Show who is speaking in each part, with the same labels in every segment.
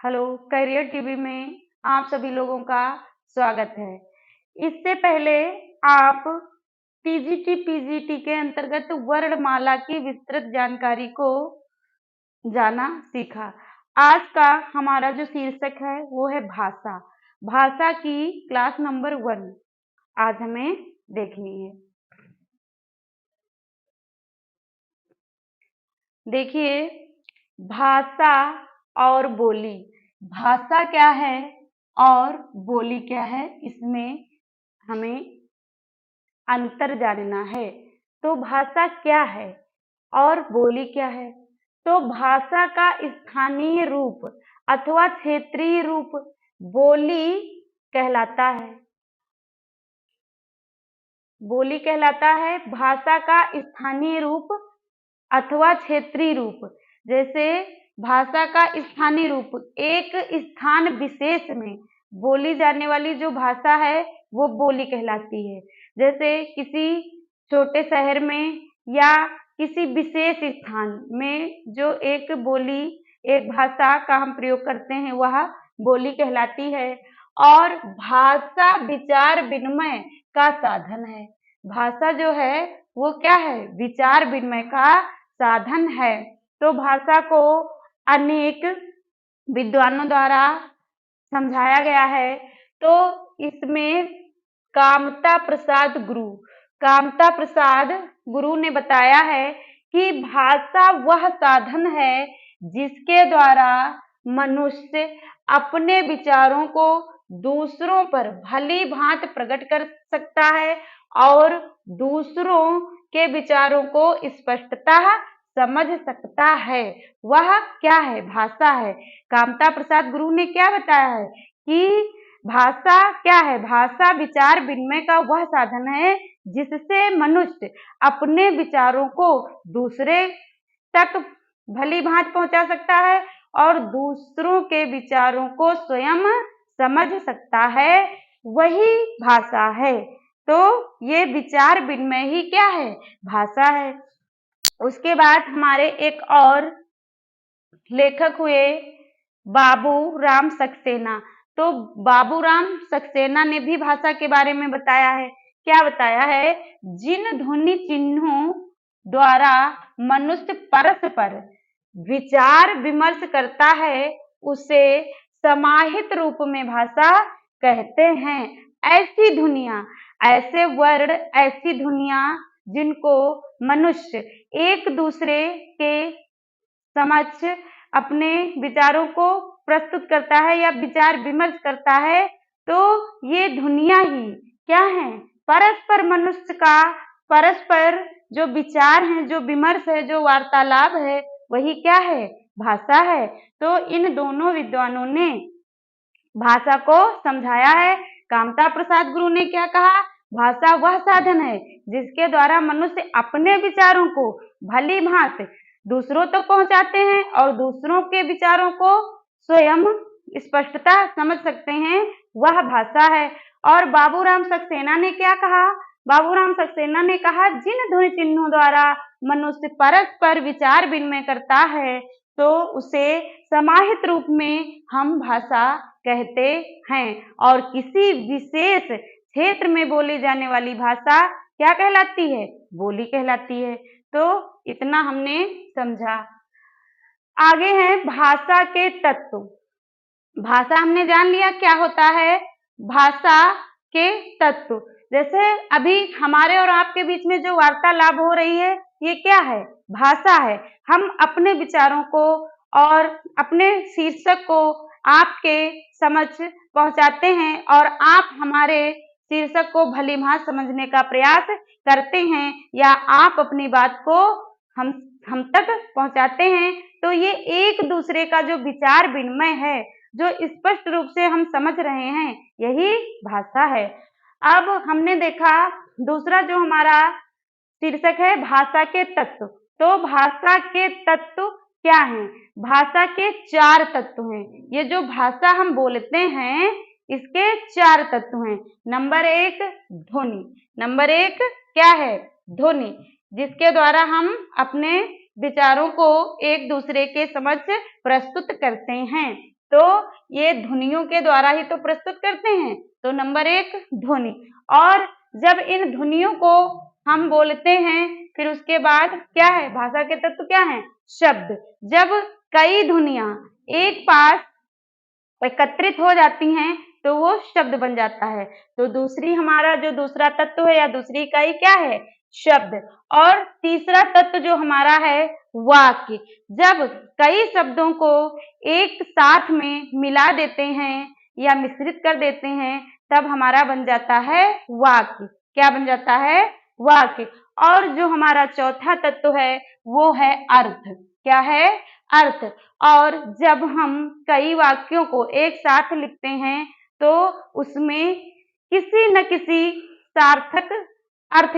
Speaker 1: Hello, career TV में आप सभी लोगों का स्वागत है। इससे पहले आप टीजीटी पीजीटी के अंतर्गत वर्णमाला की विस्तृत जानकारी को जाना सीखा। आज का हमारा जो शीर्षक है वो है भाषा। भाषा की क्लास नंबर 1 आज हमें देखनी है। देखिए, भाषा और बोली। भाषा क्या है और बोली क्या है, इसमें हमें अंतर जानना है। तो भाषा क्या है और बोली क्या है? तो भाषा का स्थानीय रूप अथवा क्षेत्रीय रूप बोली कहलाता है। बोली कहलाता है भाषा का स्थानीय रूप अथवा क्षेत्रीय रूप। जैसे भाषा का स्थानीय रूप, एक स्थान विशेष में बोली जाने वाली जो भाषा है वो बोली कहलाती है। जैसे किसी छोटे शहर में या किसी विशेष स्थान में जो एक बोली, एक भाषा का हम प्रयोग करते हैं वह बोली कहलाती है। और भाषा विचार विनिमय का साधन है। भाषा जो है वो क्या है? विचार विनिमय का साधन है। तो भाषा को अनेक विद्वानों द्वारा समझाया गया है। तो इसमें कामता प्रसाद गुरु ने बताया है कि भाषा वह साधन है जिसके द्वारा मनुष्य अपने विचारों को दूसरों पर भली भांति प्रकट कर सकता है और दूसरों के विचारों को स्पष्टतः समझ सकता है। वह क्या है? भाषा है। कामता प्रसाद गुरु ने क्या बताया है कि भाषा क्या है? भाषा विचार विनिमय का वह साधन है जिससे मनुष्य अपने विचारों को दूसरे तक भली भांति पहुंचा सकता है और दूसरों के विचारों को स्वयं समझ सकता है। वही भाषा है। तो ये विचार विनिमय ही क्या है? भाषा है। उसके बाद हमारे एक और लेखक हुए बाबूराम सक्सेना। तो बाबूराम सक्सेना ने भी भाषा के बारे में बताया है। क्या बताया है? जिन ध्वनि चिन्हों द्वारा मनुष्य परस्पर विचार विमर्श करता है उसे समाहित रूप में भाषा कहते हैं। ऐसी ध्वनियां, ऐसे वर्ण, ऐसी ध्वनियां जिनको मनुष्य एक दूसरे के समक्ष अपने विचारों को प्रस्तुत करता है या विचार विमर्श करता है, तो ये ध्वनियां ही क्या है? परस्पर मनुष्य का परस्पर जो विचार है, जो विमर्श है, जो वार्तालाप है, वही क्या है? भाषा है। तो इन दोनों विद्वानों ने भाषा को समझाया है। कामता प्रसाद गुरु ने क्या कहा? भाषा वह साधन है जिसके द्वारा मनुष्य अपने विचारों को भली भांति दूसरों तक पहुंचाते हैं और दूसरों के विचारों को स्वयं स्पष्टता समझ सकते हैं, वह भाषा है। और बाबूराम सक्सेना ने क्या कहा? बाबूराम सक्सेना ने कहा जिन ध्वनि चिन्हों द्वारा मनुष्य परस्पर विचार विनिमय करता है तो उसे समाहित रूप में हम भाषा कहते हैं। और किसी विशेष क्षेत्र में बोली जाने वाली भाषा क्या कहलाती है? बोली कहलाती है। तो इतना हमने समझा। आगे है भाषा के तत्व। भाषा हमने जान लिया क्या होता है। भाषा के तत्व, जैसे अभी हमारे और आपके बीच में जो वार्तालाप हो रही है, ये क्या है? भाषा है। हम अपने विचारों को और अपने शीर्षक को आपके समक्ष पहुंचाते हैं और आप हमारे शीर्षक को भली भांति समझने का प्रयास करते हैं या आप अपनी बात को हम तक पहुंचाते हैं। तो ये एक दूसरे का जो विचार विनिमय है, जो स्पष्ट रूप से हम समझ रहे हैं, यही भाषा है। अब हमने देखा दूसरा जो हमारा शीर्षक है भाषा के तत्व। तो भाषा के तत्व क्या हैं? भाषा के 4 तत्व हैं। ये जो भाषा हम बोलते हैं इसके 4 तत्व हैं। नंबर 1 ध्वनि। नंबर 1 क्या है? ध्वनि, जिसके द्वारा हम अपने विचारों को एक दूसरे के समक्ष प्रस्तुत करते हैं। तो ये ध्वनियों के द्वारा ही तो प्रस्तुत करते हैं। तो नंबर 1 ध्वनि। और जब इन ध्वनियों को हम बोलते हैं फिर उसके बाद क्या है, भाषा के तत्व क्या है, शब्द। जब कई ध्वनियां एक पास एकत्रित हो जाती हैं तो वो शब्द बन जाता है। तो दूसरी हमारा जो दूसरा तत्व है या दूसरी इकाई क्या है, शब्द। और तीसरा तत्व जो हमारा है वाक्य। जब कई शब्दों को एक साथ में मिला देते हैं या मिश्रित कर देते हैं तब हमारा बन जाता है वाक्य। क्या बन जाता है, वाक्य। और जो हमारा चौथा तत्व है वो है अर्थ। क्या है, अर्थ। और जब हम कई वाक्यों को एक साथ लिखते हैं तो उसमें किसी न किसी सार्थक अर्थ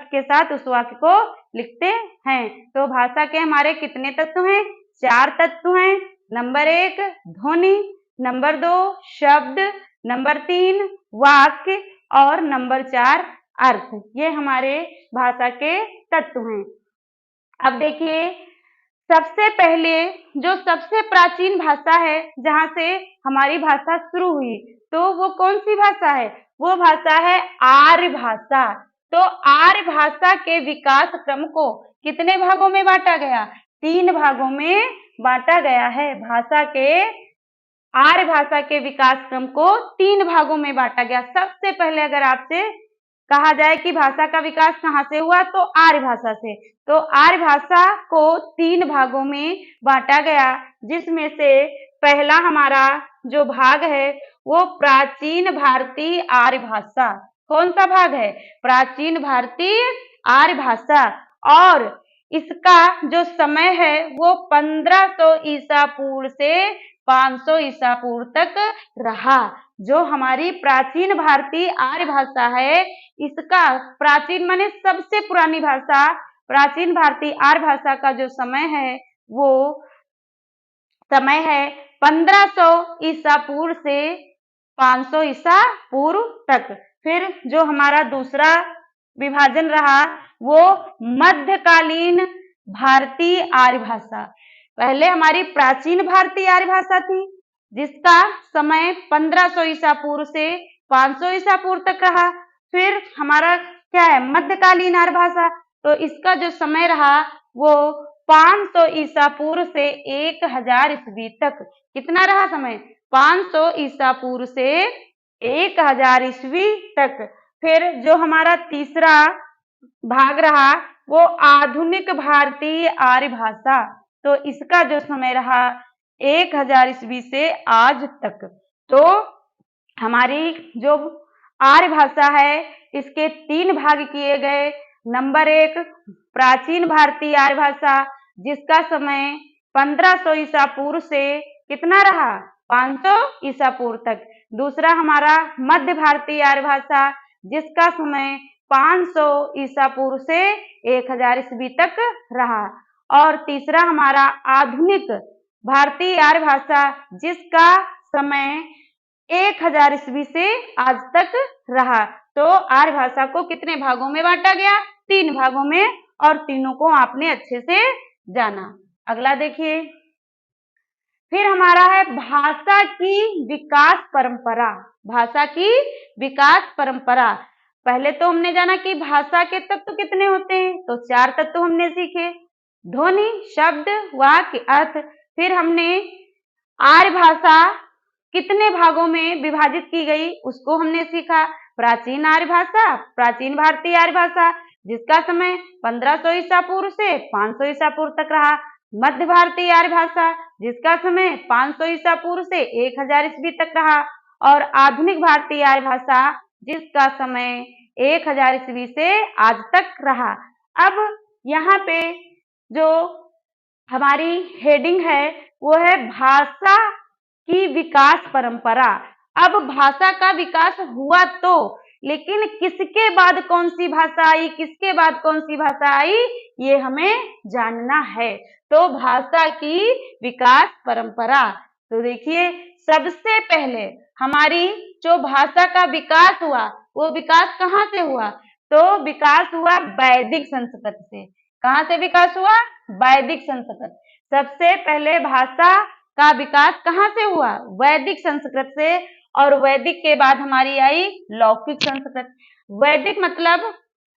Speaker 1: के साथ उस वाक्य को लिखते हैं। तो भाषा के हमारे कितने तत्व हैं, 4 तत्व हैं। नंबर 1 ध्वनि, नंबर 2 शब्द, नंबर 3 वाक्य और नंबर 4 अर्थ। ये हमारे भाषा के तत्व हैं। अब देखिए, सबसे पहले जो सबसे प्राचीन भाषा है जहाँ से हमारी भाषा शुरू हुई तो वो कौन सी भाषा है, वो भाषा है आर्य भाषा। तो आर्य भाषा के विकास क्रम को कितने भागों में बांटा गया, 3 भागों में बांटा गया है। आर्य भाषा के विकास क्रम को 3 भागों में बांटा गया। सबसे पहले अगर आपसे कहा जाए कि भाषा का विकास कहाँ से हुआ तो आर्य भाषा से। तो आर्य भाषा को 3 भागों में बांटा गया, जिसमें से पहला हमारा जो भाग है वो प्राचीन भारतीय आर्य भाषा। कौन सा भाग है, प्राचीन भारतीय आर्य भाषा। और इसका जो समय है वो 1500 ईसा पूर्व से 500 ईसा पूर्व तक रहा। जो हमारी प्राचीन भारतीय आर्य भाषा है, इसका प्राचीन माने सबसे पुरानी भाषा, प्राचीन भारतीय आर्य भाषा का जो समय है वो समय है 1500 ईसा पूर्व से 500 ईसा पूर्व तक। फिर जो हमारा दूसरा विभाजन रहा वो मध्यकालीन भारतीय आर्य भाषा। पहले हमारी प्राचीन भारतीय आर्य भाषा थी जिसका समय 1500 ईसा पूर्व से 500 ईसा पूर्व तक रहा। फिर हमारा क्या है, मध्यकालीन आर्य भाषा। तो इसका जो समय रहा वो 500 ईसा पूर्व से 1000 ईस्वी तक। कितना रहा समय, 500 ईसा पूर्व से 1000 ईस्वी तक। फिर जो हमारा तीसरा भाग रहा वो आधुनिक भारतीय आर्य भाषा। तो इसका जो समय रहा 1000 ईस्वी से आज तक। तो हमारी जो आर्य भाषा है इसके 3 भाग किए गए। नंबर 1 प्राचीन भारतीय आर्य भाषा जिसका समय 1500 ईसा पूर्व से कितना रहा, 500 ईसा पूर्व तक। दूसरा हमारा मध्य भारतीय आर्य भाषा जिसका समय 500 ईसा पूर्व से 1000 ईस्वी तक रहा। और तीसरा हमारा आधुनिक भारतीय आर्य भाषा जिसका समय 1000 ईस्वी से आज तक रहा। तो आर्य भाषा को कितने भागों में बांटा गया, 3 भागों में, और तीनों को आपने अच्छे से जाना। अगला देखिए, फिर हमारा है भाषा की विकास परंपरा। भाषा की विकास परंपरा। पहले तो हमने जाना कि भाषा के तत्व कितने होते हैं, तो 4 तत्व हमने सीखे, ध्वनि, शब्द, वाक्य, अर्थ। फिर हमने आर्य भाषा कितने भागों में विभाजित की गई उसको हमने सीखा। प्राचीन आर्य भाषा, प्राचीन भारतीय आर्य भाषा जिसका समय 1500 ईसा पूर्व से 500 ईसा पूर्व तक रहा। मध्य भारतीय आर्य भाषा जिसका समय 500 ईसा पूर्व से 1000 ईस्वी तक रहा। और आधुनिक भारतीय आर्य भाषा जिसका समय 1000 ईस्वी से आज तक रहा। अब यहाँ पे जो हमारी हेडिंग है वो है भाषा की विकास परंपरा। अब भाषा का विकास हुआ तो, लेकिन किसके बाद कौन सी भाषा आई, किसके बाद कौन सी भाषा आई, ये हमें जानना है। तो भाषा की विकास परंपरा। तो देखिए, सबसे पहले हमारी जो भाषा का विकास हुआ वो विकास कहाँ से हुआ, तो विकास हुआ वैदिक संस्कृत से। कहाँ से विकास हुआ, वैदिक संस्कृत। सबसे पहले भाषा का विकास कहाँ से हुआ? वैदिक संस्कृत से। और वैदिक के बाद हमारी आई लौकिक संस्कृत। वैदिक मतलब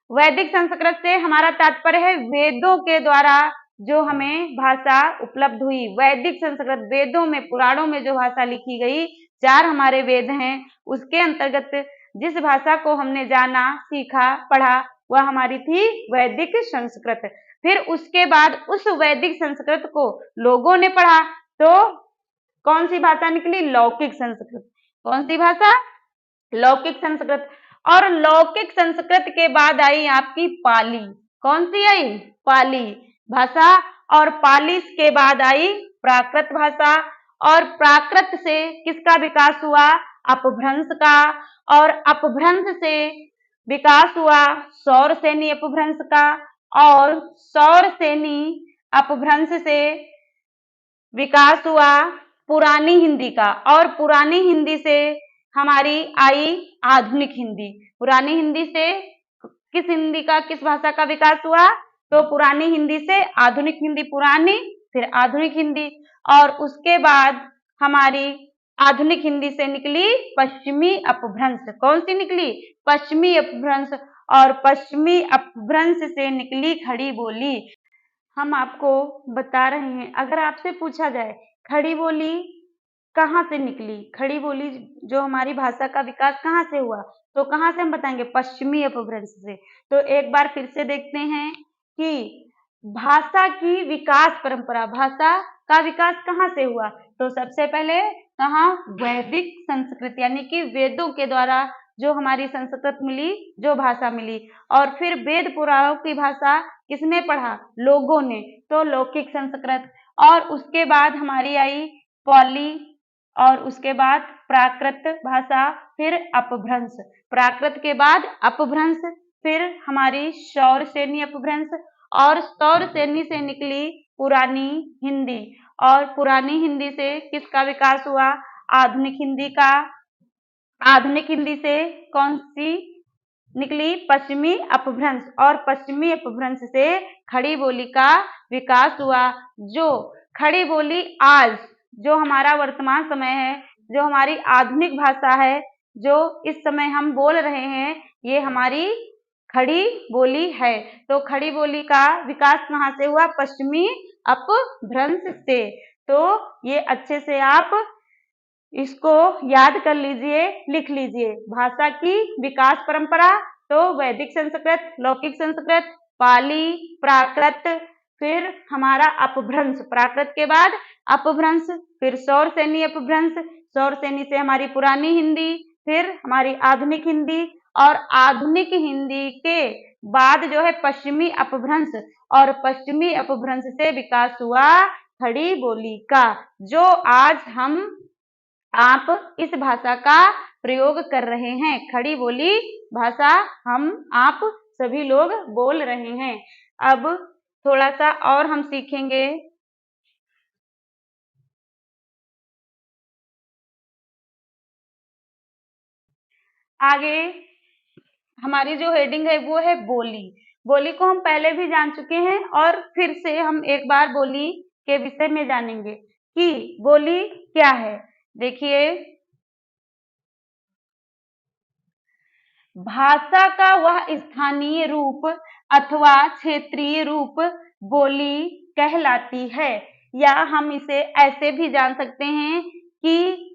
Speaker 1: वैदिक संस्कृत से हमारा तात्पर्य है वेदों के द्वारा जो हमें भाषा उपलब्ध हुई। वैदिक संस्कृत वेदों में, पुराणों में जो भाषा लिखी गई, 4 हमारे वेद हैं, उसके अंतर्गत जिस भाषा को हमने जाना, सीखा, पढ़ा, वह हमारी थी वैदिक संस्कृत। फिर उसके बाद उस वैदिक संस्कृत को लोगों ने पढ़ा तो कौन सी भाषा निकली? लौकिक संस्कृत। कौन सी भाषा? लौकिक संस्कृत। और लौकिक संस्कृत के बाद आई आपकी पाली। कौन सी आई? पाली भाषा। और पाली के बाद आई प्राकृत भाषा। और प्राकृत से किसका विकास हुआ? अपभ्रंश का। और अपभ्रंश से विकास हुआ सौरसेनी अपभ्रंश का। और सौरसेनी अपभ्रंश से विकास हुआ पुरानी हिंदी का। और पुरानी हिंदी से हमारी आई आधुनिक हिंदी। पुरानी हिंदी से किस हिंदी का, किस भाषा का विकास हुआ? तो पुरानी हिंदी से आधुनिक हिंदी, पुरानी फिर आधुनिक हिंदी। और उसके बाद हमारी आधुनिक हिंदी से निकली पश्चिमी अपभ्रंश। कौन सी निकली? पश्चिमी अपभ्रंश। और पश्चिमी अपभ्रंश से निकली खड़ी बोली। हम आपको बता रहे हैं, अगर आपसे पूछा जाए खड़ी बोली कहाँ से निकली, खड़ी बोली जो हमारी भाषा का विकास कहाँ से हुआ, तो कहाँ से हम बताएंगे? पश्चिमी अपभ्रंश से। तो एक बार फिर से देखते हैं कि भाषा की विकास परंपरा, भाषा का विकास कहाँ से हुआ? तो सबसे पहले कहाँ? वैदिक संस्कृत, यानी कि वेदों के द्वारा जो हमारी संस्कृत मिली, जो भाषा मिली। और फिर वेद पुराणों की भाषा किसने पढ़ा? लोगों ने, तो लौकिक संस्कृत। और उसके बाद हमारी आई पाली। और उसके बाद प्राकृत भाषा, फिर अपभ्रंश। प्राकृत के बाद अपभ्रंश, फिर हमारी सौरसेनी अपभ्रंश। और सौरसेनी से निकली पुरानी हिंदी। और पुरानी हिंदी से किसका विकास हुआ? आधुनिक हिंदी का। आधुनिक हिंदी से कौन सी निकली? पश्चिमी अपभ्रंश। और पश्चिमी अपभ्रंश से खड़ी बोली का विकास हुआ। जो खड़ी बोली आज जो हमारा वर्तमान समय है, जो हमारी आधुनिक भाषा है, जो इस समय हम बोल रहे हैं, ये हमारी खड़ी बोली है। तो खड़ी बोली का विकास कहाँ से हुआ? पश्चिमी अपभ्रंश से। तो ये अच्छे से आप इसको याद कर लीजिए, लिख लीजिए। भाषा की विकास परंपरा, तो वैदिक संस्कृत, लौकिक संस्कृत, पाली, प्राकृत, फिर हमारा अपभ्रंश, प्राकृत के बाद अपभ्रंश, फिर सौरसेनी अपभ्रंश, सौरसेनी से हमारी पुरानी हिंदी, फिर हमारी आधुनिक हिंदी। और आधुनिक हिंदी के बाद जो है पश्चिमी अपभ्रंश। और पश्चिमी अपभ्रंश से विकास हुआ खड़ी बोली का, जो आज हम आप इस भाषा का प्रयोग कर रहे हैं। खड़ी बोली भाषा हम आप सभी लोग बोल रहे हैं। अब थोड़ा सा और हम सीखेंगे। आगे हमारी जो हेडिंग है वो है बोली। बोली को हम पहले भी जान चुके हैं और फिर से हम एक बार बोली के विषय में जानेंगे कि बोली क्या है। देखिए, भाषा का वह स्थानीय रूप अथवा क्षेत्रीय रूप बोली कहलाती है। या हम इसे ऐसे भी जान सकते हैं कि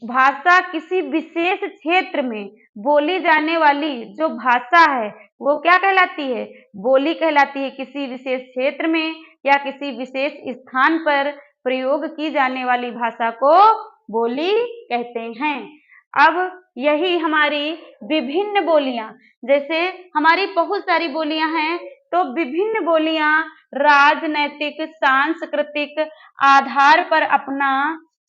Speaker 1: भाषा किसी विशेष क्षेत्र में बोली जाने वाली जो भाषा है वो क्या कहलाती है? बोली कहलाती है। किसी विशेष क्षेत्र में या किसी विशेष स्थान पर प्रयोग की जाने वाली भाषा को बोली कहते हैं। अब यही हमारी विभिन्न बोलियां, जैसे हमारी बहुत सारी बोलियां हैं, तो विभिन्न बोलियां राजनैतिक, सांस्कृतिक आधार पर अपना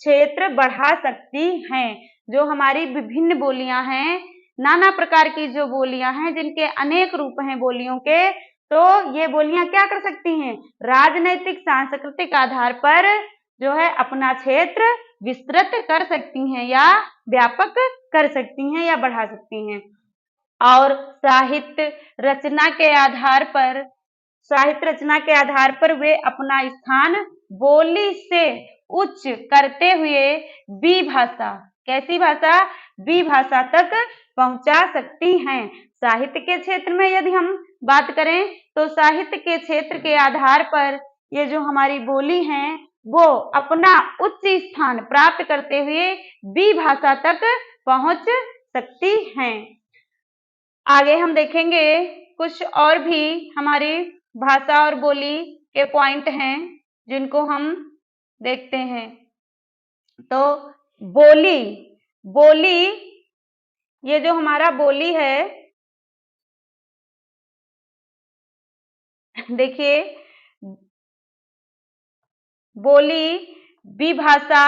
Speaker 1: क्षेत्र बढ़ा सकती हैं। जो हमारी विभिन्न बोलियां हैं, नाना प्रकार की जो बोलियां हैं, जिनके अनेक रूप हैं बोलियों के, तो ये बोलियां क्या कर सकती हैं? राजनैतिक, सांस्कृतिक आधार पर जो है अपना क्षेत्र विस्तृत कर सकती हैं या व्यापक कर सकती हैं या बढ़ा सकती हैं। और साहित्य रचना के आधार पर वे अपना स्थान बोली से उच्च करते हुए विभाषा, कैसी भाषा, विभाषा तक पहुंचा सकती हैं। साहित्य के क्षेत्र में यदि हम बात करें तो साहित्य के क्षेत्र के आधार पर ये जो हमारी बोली हैं वो अपना उच्च स्थान प्राप्त करते हुए विभाषा तक पहुंच सकती हैं। आगे हम देखेंगे कुछ और भी हमारी भाषा और बोली के पॉइंट हैं जिनको हम देखते हैं। तो बोली, बोली, ये जो हमारा बोली है, देखिए बोली, विभाषा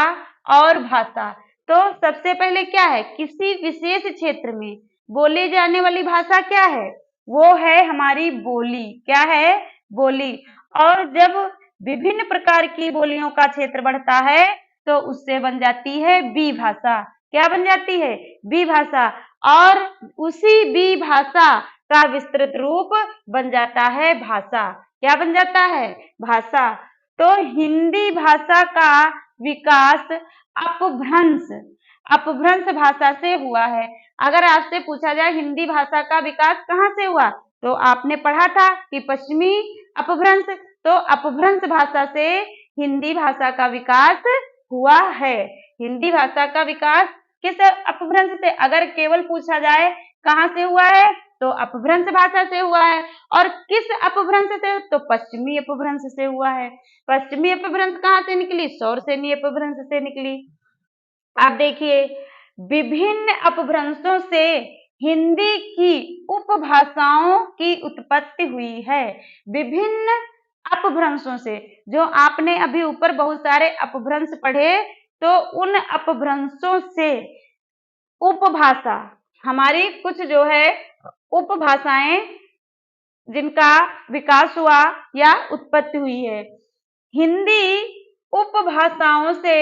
Speaker 1: और भाषा। तो सबसे पहले क्या है, किसी विशेष क्षेत्र में बोली जाने वाली भाषा क्या है, वो है हमारी बोली। क्या है, बोली। और जब विभिन्न प्रकार की बोलियों का क्षेत्र बढ़ता है तो उससे बन जाती है विभाषा। क्या बन जाती है, विभाषा। और उसी विभाषा का विस्तृत रूप बन जाता है भाषा। क्या बन जाता है, भाषा। तो हिंदी भाषा का विकास अपभ्रंश, अपभ्रंश भाषा से हुआ है। अगर आपसे पूछा जाए हिंदी भाषा का विकास कहाँ से हुआ, तो आपने पढ़ा था कि पश्चिमी अपभ्रंश। तो अपभ्रंश भाषा से हिंदी भाषा का विकास हुआ है। हिंदी भाषा का विकास किस अपभ्रंश से, अगर केवल पूछा जाए कहाँ से हुआ है तो अपभ्रंश भाषा से हुआ है। और किस अपभ्रंश से, तो पश्चिमी अपभ्रंश से हुआ है। पश्चिमी अपभ्रंश कहाँ से निकली, सौरसेनी अपभ्रंश से निकली। आप देखिए विभिन्न अपभ्रंशों से हिंदी की उपभाषाओं की उत्पत्ति हुई है। विभिन्न अपभ्रंशों से, जो आपने अभी ऊपर बहुत सारे अपभ्रंश पढ़े, तो उन अपभ्रंशों से उपभाषा, हमारी कुछ जो है उपभाषाएं जिनका विकास हुआ या उत्पत्ति हुई है। हिंदी उपभाषाओं से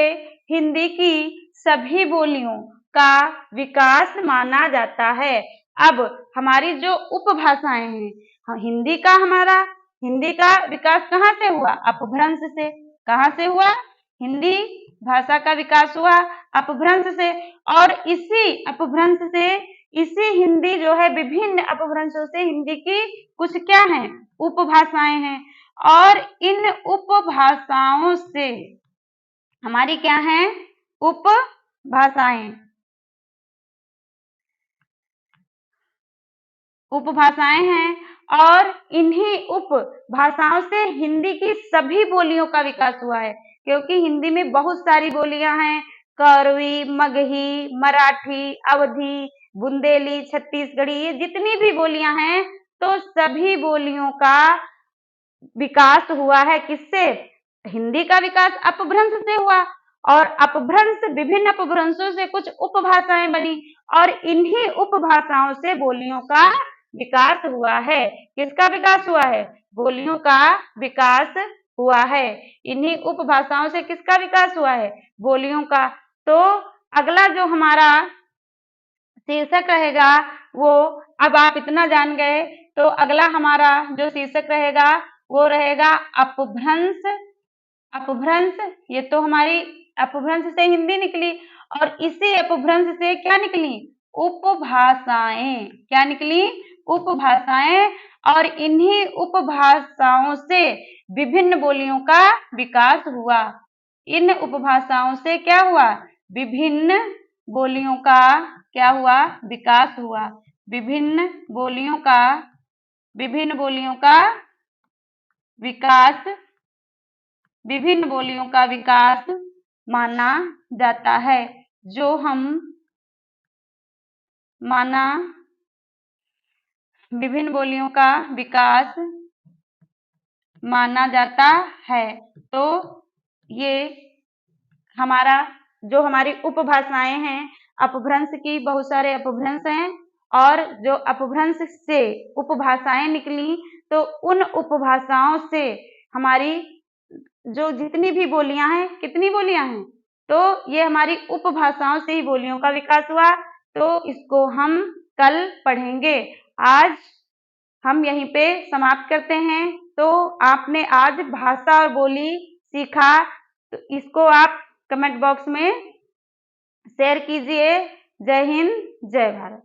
Speaker 1: हिंदी की सभी बोलियों का विकास माना जाता है। अब हमारी जो उपभाषाएं हैं, हिंदी का, हमारा हिंदी का विकास कहाँ से हुआ, अपभ्रंश से। कहाँ से हुआ, हिंदी भाषा का विकास हुआ अपभ्रंश से। और इसी अपभ्रंश से, इसी हिंदी जो है विभिन्न अपभ्रंशों से हिंदी की कुछ क्या है, उपभाषाएं हैं। और इन उपभाषाओं से हमारी क्या है, उपभाषाएं, उपभाषाएं हैं। और इन्हीं उपभाषाओं से हिंदी की सभी बोलियों का विकास हुआ है, क्योंकि हिंदी में बहुत सारी बोलियां हैं, करवी, मगही, मराठी, अवधी, बुंदेली, छत्तीसगढ़ी, ये जितनी भी बोलियां हैं, तो सभी बोलियों का विकास हुआ है किससे, हिंदी का विकास अपभ्रंश से हुआ। और अपभ्रंश, विभिन्न अपभ्रंशों से कुछ उपभाषाएं बनी और इन्हीं उपभाषाओं से बोलियों का विकास हुआ है। किसका विकास हुआ है, बोलियों का विकास हुआ है। इन्हीं उपभाषाओं से किसका विकास हुआ है, बोलियों का। तो अगला जो हमारा शीर्षक रहेगा वो, अब आप इतना जान गए, तो अगला हमारा जो शीर्षक रहेगा वो रहेगा अपभ्रंश। अपभ्रंश, ये तो हमारी अपभ्रंश से हिंदी निकली, और इसी अपभ्रंश से क्या निकली, उपभाषाएं। क्या निकली, उपभाषाएं। और इन्हीं उपभाषाओं से विभिन्न बोलियों का विकास हुआ। इन उपभाषाओं से क्या हुआ, विभिन्न बोलियों का क्या हुआ, विकास हुआ। विभिन्न बोलियों का, विभिन्न बोलियों का विकास, विभिन्न बोलियों का विकास माना जाता है। जो हम माना, विभिन्न बोलियों का विकास माना जाता है। तो ये हमारा जो हमारी उपभाषाएं हैं, अपभ्रंश की बहुत सारे अपभ्रंश हैं, और जो अपभ्रंश से उपभाषाएं निकली, तो उन उपभाषाओं से हमारी जो जितनी भी बोलियां हैं, कितनी बोलियां हैं, तो ये हमारी उपभाषाओं से ही बोलियों का विकास हुआ। तो इसको हम कल पढ़ेंगे। आज हम यहीं पे समाप्त करते हैं। तो आपने आज भाषा और बोली सीखा, तो इसको आप कमेंट बॉक्स में शेयर कीजिए। जय हिंद, जय भारत।